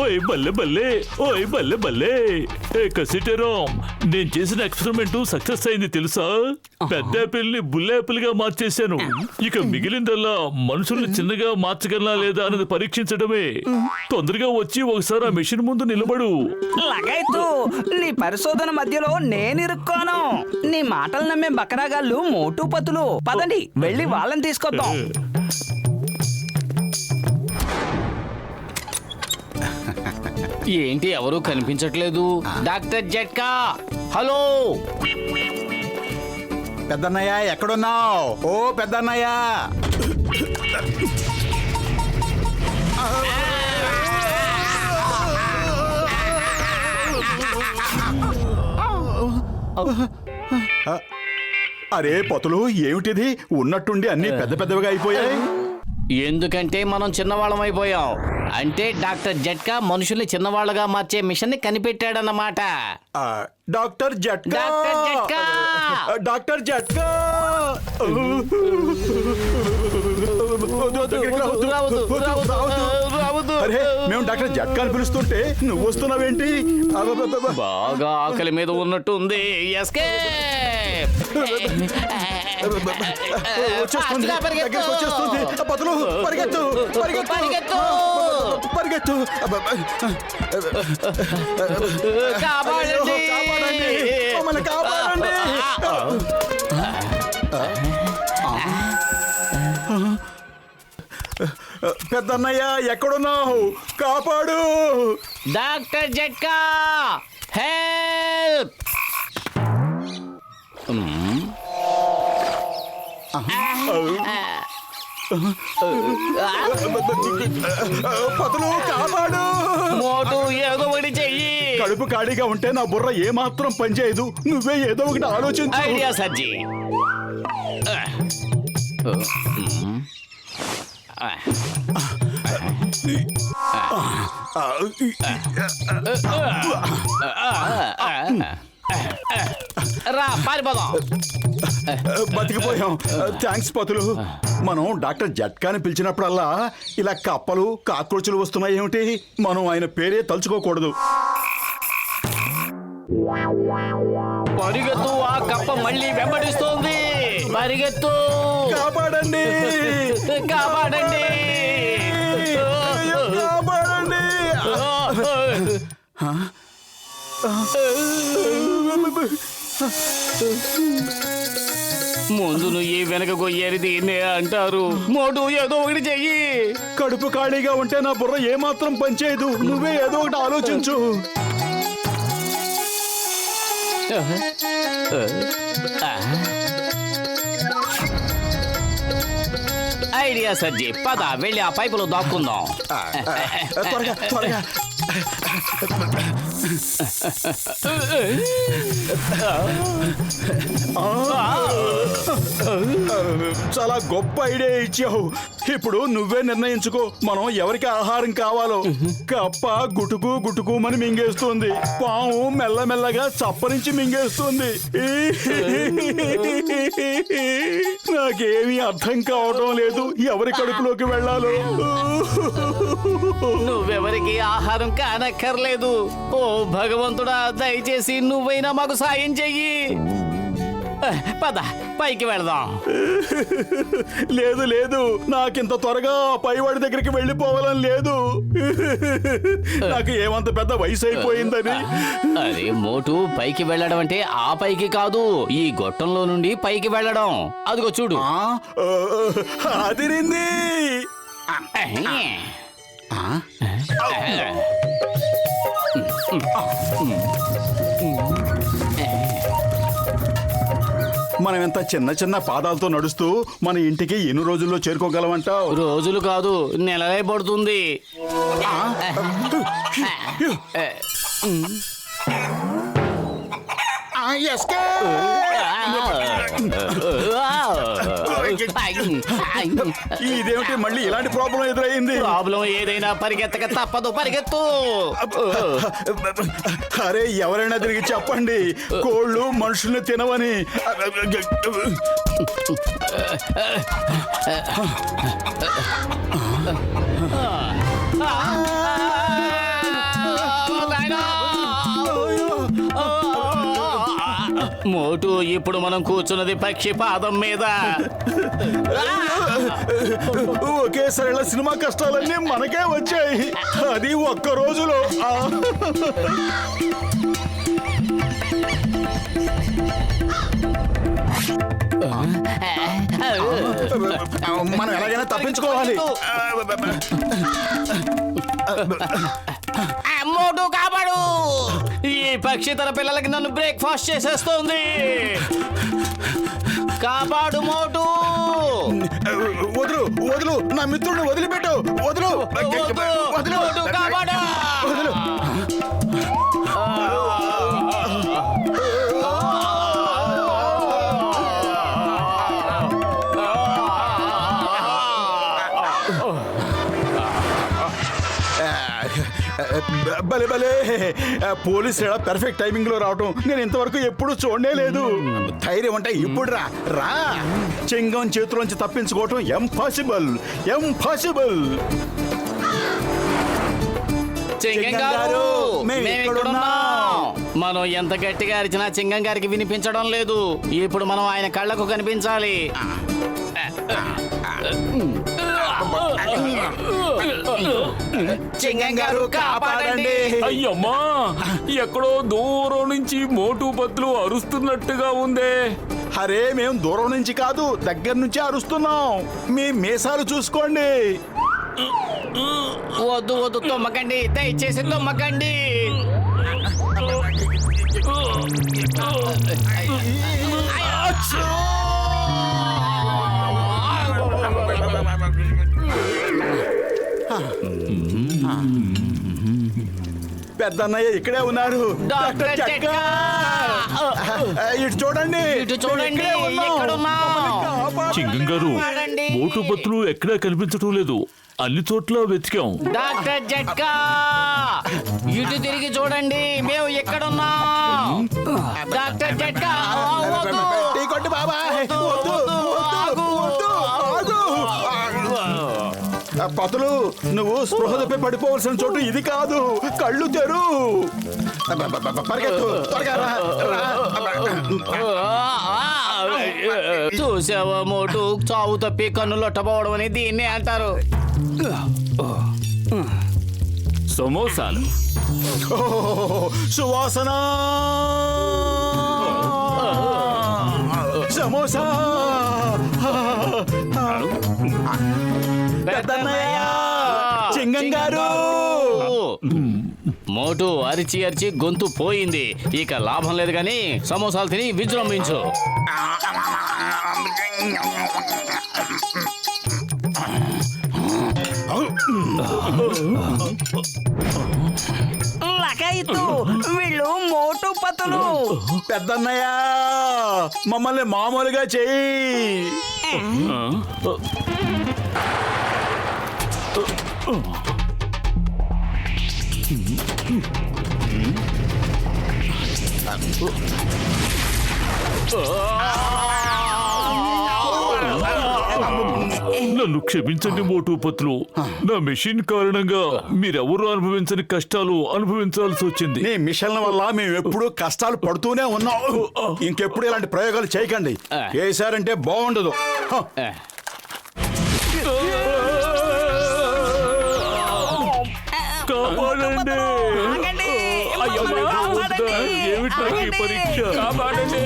ఓయ్ బల్లె బల్లె, ఓయ్ బల్లె బల్లె. కసిటేరాం, నేను చేసిన ఎక్స్పెరిమెంట్ సక్సెస్ అయింది తెలుసా? పెద్ద యాపిల్ ని బుల్ యాపిల్ గా మార్చేశాను. ఇక మిగిలిందల్లా మనుషుల్ని చిన్నగా మార్చగలనా లేదా అనేది పరీక్షించడమే. తొందరగా వచ్చి ఒకసారి ఆ మెషిన్ ముందు నిలబడు. లగైతు, నీ పరిశోధన మధ్యలో నేను ఇరుక్కోను. నీ మాటలు నమ్మే బకరాగాళ్ళు మోటు పతులు. పదండి వెళ్ళి వాళ్ళని తీసుకొద్దాం. ఏంటి ఎవరు కనిపించట్లేదు? డాక్టర్ జట్కా, హలో. పెద్దన్నయ్య ఎక్కడున్నావు? ఓ పెద్దన్నయ్య, అరే పొతులు, ఏమిటిది? ఉన్నట్టుండి అన్ని పెద్ద పెద్దవిగా అయిపోయాయి. ఎందుకంటే మనం చిన్నవాళ్ళం అయిపోయాం. అంటే డాక్టర్ జట్కా మనుషుల్ని చిన్నవాళ్ళగా మార్చే మిషన్ ని కనిపెట్టాడన్నమాట. Doctor Jhatka, doctor Jhatka, doctor Jhatka. అరే, మేము డాక్టర్ జట్కా అని పిలుస్తుంటే నువ్వు వస్తున్నావేంటి? బాగా ఆకలి మీద ఉన్నట్టు ఉంది. వచ్చేస్తుంది, దగ్గరికి వచ్చేస్తుంది. పతులు, పరిగెత్తు, పరిగెత్తు, పరిగెత్తు, పరిగెత్తు. కాపాడండి, కాపాడండి, మమ్మల్ని కాపాడండి. పెద్దన్నయ్య ఎక్కడున్నావు? కాపాడు. డాక్టర్ జట్కా, హెల్ప్. పతులు, కాపాడు. మోటు ఏదో ఒకటి చెయ్యి. కడుపు ఖాళీగా ఉంటే నా బుర్ర ఏమాత్రం పనిచేయదు. నువ్వే ఏదో ఒకటి ఆలోచించు. ఐడియా సజ్జి. రా, పారిపోదాం. బతికిపోయాం. థ్యాంక్స్ పతులు. మనం డాక్టర్ జట్కాని పిలిచినప్పుడల్లా ఇలా కప్పలు కాక్రోచులు వస్తున్నాయి ఏమిటి? మనం ఆయన పేరే తలుచుకోకూడదు. పరిగెత్తు, ఆ కప్ప మళ్ళీ వెంబడిస్తోంది. పరిగెత్తు, కాపాడండి, కాపాడండి, కాపాడండి. ముందు నువ్వు వెనక గొయ్యేది దీన్నే అంటారు. మోటు ఏదో ఒకటి చెయ్యి. కడుపు ఖాళీగా ఉంటే నా బుర్ర ఏమాత్రం పనిచేయదు. నువ్వే ఏదో ఒకటి ఆలోచించు. ఐడియా సజ్జి, పద వెళ్ళి ఆ పైపులో దాక్కుందాం. త్వరగా, త్వరగా. చాలా గొప్ప ఐడియా ఇచ్చావు. ఇప్పుడు నువ్వే నిర్ణయించుకో, మనం ఎవరికి ఆహారం కావాలో. కప్ప గుటుకు గుటుకుమని మింగేస్తుంది. పాము మెల్లమెల్లగా చప్పరించి మింగేస్తుంది. నాకేమీ అర్థం కావడం లేదు. ఎవరి కడుపులోకి వెళ్ళాలో. నువ్వెవరికి ఆహారం కానక్కర్లేదు. ఓ భగవంతుడా, దయచేసి నువ్వైనా మాకు సాయం చెయ్యి. పద, పైకి వెళదాం. లేదు లేదు, నాకింత త్వరగా పైవాడి దగ్గరికి వెళ్ళిపోవాలని లేదు. నాకు ఏమంత పెద్ద వయసు అయిపోయిందని. అరే మోటు, పైకి వెళ్ళడం అంటే ఆ పైకి కాదు, ఈ గొట్టంలో నుండి పైకి వెళ్ళడం. అదిగో చూడు. అదిరింది. మనం ఎంత చిన్న చిన్న పాదాలతో నడుస్తూ మన ఇంటికి ఎన్ని రోజుల్లో చేరుకోగలమంటావు? రోజులు కాదు, నెలలే పడుతుంది. ఇదేమిటి మళ్ళీ ఇలాంటి ప్రాబ్లం ఎదురైంది? ప్రాబ్లం ఏదైనా పరిగెత్తక తప్పదు, పరిగెత్తు. అరే ఎవరైనా తిరిగి చెప్పండి, కోళ్ళు మనుషుల్ని తినవని. మోటు, ఇప్పుడు మనం కూర్చున్నది పక్షి పాదం మీద. ఒకేసారి ఇలా సినిమా కష్టాలన్నీ మనకే వచ్చాయి, అది ఒక్క రోజులో. మనం ఎలాగైనా తప్పించుకోవాలి. మోటు కాపాడు, ఈ పక్షి తన పిల్లలకి నన్ను బ్రేక్ఫాస్ట్ చేసేస్తోంది. కాపాడు మోటు. వదులు వదులు, నా మిత్రుడిని వదిలిపెట్టు. వదులు వదులు, మోటు కాపాడు. వదులు. భలే భలే, పోలీసు పర్ఫెక్ట్ టైమింగ్ లో రావటం నేను ఇంతవరకు ఎప్పుడు చూడనే లేదు. ధైర్యం అంటే ఇప్పుడు రా రా. చింగం చేతిలోంచి తప్పించుకోవటం ఎంపాసిబుల్, ఎంపాసిబుల్. చింగం గారు, మేము ఇక్కడున్నాం. మనం ఎంత గట్టిగా అరిచినా చింగం గారికి వినిపించడం లేదు. ఇప్పుడు మనం ఆయన కళ్ళకు కనిపించాలి. చింగం గారు కాపాడండి. అయ్యమ్మా, ఎక్కడో దూరం నుంచి మోటు పత్తులు అరుస్తున్నట్టుగా ఉందే. అరే మేము దూరం నుంచి కాదు, దగ్గర నుంచి అరుస్తున్నాం. మీ మీసాలు చూసుకోండి. వద్దు వద్దు, తొమ్మకండి, దయచేసి తొమ్మకండి. పెద్దన్నయ్య ఇక్కడే ఉన్నారు. డాక్టర్ జట్కా. ఇటు చూడండి, ఇటు చూడండి, ఇక్కడే ఉన్నాం. ఎక్కడున్నాం? చింగం గారు, మోటు పత్తులు ఎక్కడా కనిపించడం లేదు. అన్ని చోట్ల వెతికాం. డాక్టర్ జట్కా, ఇటు తిరిగి చూడండి, మేము ఎక్కడున్నాం? డాక్టర్ జట్కా, వద్దు. టీ కొట్టు బాబాయ్. వద్దు, వద్దు, వద్దు, వద్దు, ఆగు. వద్దు, ఆగు. పతులు, నువ్వు స్పృహ తప్పి పడిపోవలసిన చోటు ఇది కాదు. కళ్ళు తెరు. పరిగెత్తు, త్వరగా రా, రా. చూసావా మోటు, చావు తప్పి కన్ను లొట్టపోవడం అని దీన్నే అంటారు. సమోసాలు. సువాసన, సమోసా. పెద్దన్నయ్య, చింగం గారు. మోటు అరిచి అరిచి గొంతు పోయింది. ఇక లాభం లేదు గాని సమోసాలు తిని విజృంభించు. లకాయిత్తు, వీళ్ళు మోటు పతులు. పెద్దన్నయ్య, మమ్మల్ని మామూలుగా చెయ్యి. నన్ను క్షమించండి మోటు పత్తులు. నా మెషిన్ కారణంగా మీరెవరూ అనుభవించని కష్టాలు అనుభవించాల్సి వచ్చింది. నీ మిషన్ల వల్ల మేము ఎప్పుడు కష్టాలు పడుతూనే ఉన్నాం. ఇంకెప్పుడు ఇలాంటి ప్రయోగాలు చేయకండి. చేశారంటే బాగుండదు. కాపాడండి. ఆగండి. అయ్యో, ఏమిటా ఈ పరీక్ష? కాపాడండి.